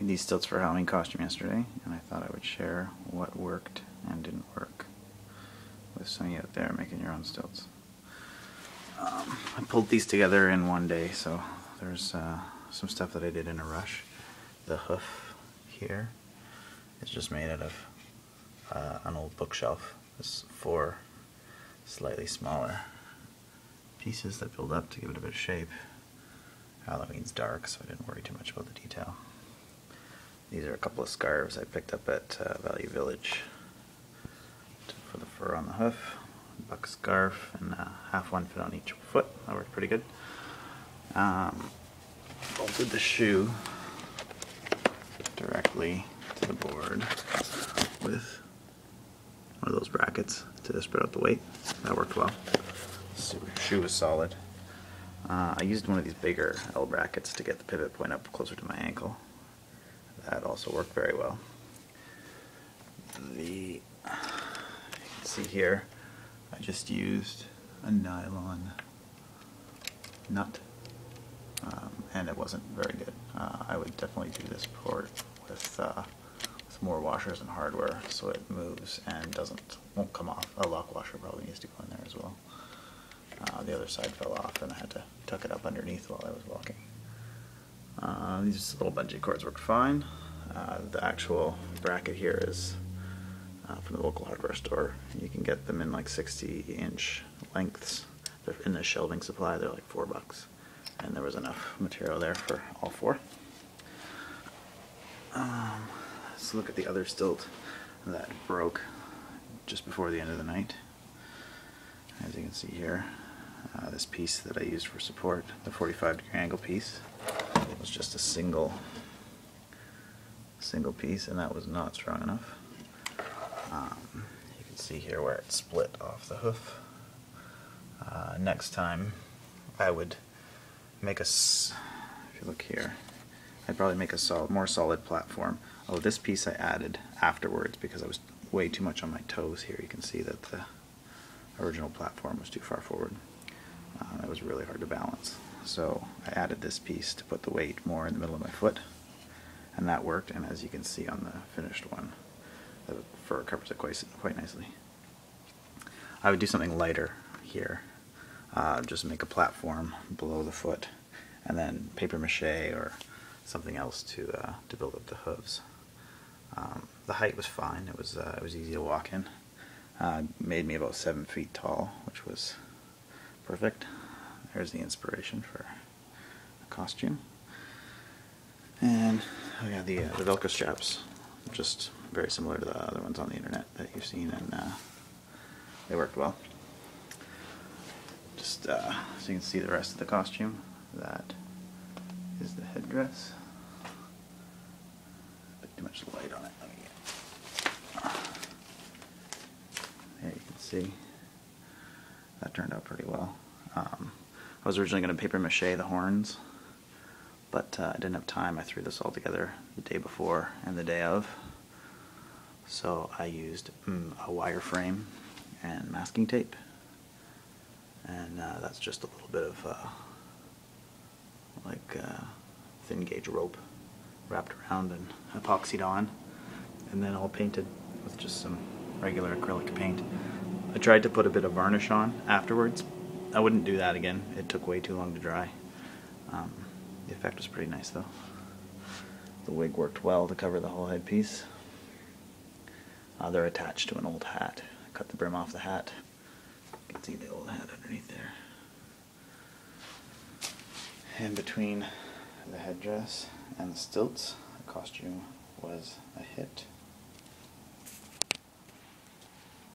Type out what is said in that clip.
Made these stilts for a Halloween costume yesterday, and I thought I would share what worked and didn't work with some of you out there making your own stilts. I pulled these together in one day, so there's some stuff that I did in a rush. The hoof here is just made out of an old bookshelf. There's 4 slightly smaller pieces that build up to give it a bit of shape. Halloween's dark, so I didn't worry too much about the detail. These are a couple of scarves I picked up at Value Village for the fur on the hoof. Buck scarf, and half one fit on each foot. That worked pretty good. Bolted the shoe directly to the board with one of those brackets to spread out the weight. That worked well. The shoe was solid. I used one of these bigger L brackets to get the pivot point up closer to my ankle. That also worked very well. You can see here, I just used a nylon nut, and it wasn't very good. I would definitely do this port with more washers and hardware so it moves and won't come off. A lock washer probably needs to go in there as well. The other side fell off and I had to tuck it up underneath while I was walking. These little bungee cords worked fine. The actual bracket here is from the local hardware store. You can get them in like 60-inch lengths. They're in the shelving supply. They're like $4, and there was enough material there for all 4. Let's look at the other stilt that broke just before the end of the night. As you can see here, this piece that I used for support, the 45-degree angle piece, was just a single piece, and that was not strong enough. You can see here where it split off the hoof. Next time I would make if you look here, I'd probably make a more solid platform. Oh, this piece I added afterwards because I was way too much on my toes here. You can see that the original platform was too far forward. It was really hard to balance. So I added this piece to put the weight more in the middle of my foot, and that worked, and as you can see on the finished one, the fur covers it quite nicely. I would do something lighter here, just make a platform below the foot, and then paper mache or something else to build up the hooves. The height was fine. It was easy to walk in. Made me about 7 feet tall, which was perfect. There's the inspiration for a costume. And oh yeah, the Velcro straps, just very similar to the other ones on the internet that you've seen, and they worked well. Just so you can see the rest of the costume, that is the headdress. Put too much light on it. There you can see. That turned out pretty well. I was originally going to paper mache the horns, but I didn't have time. I threw this all together the day before and the day of. So I used a wireframe and masking tape, and that's just a little bit of thin gauge rope wrapped around and epoxied on, and then all painted with just some regular acrylic paint. I tried to put a bit of varnish on afterwards. I wouldn't do that again. It took way too long to dry. The effect was pretty nice though. The wig worked well to cover the whole headpiece. They're attached to an old hat. I cut the brim off the hat. You can see the old hat underneath there. And between the headdress and the stilts, the costume was a hit.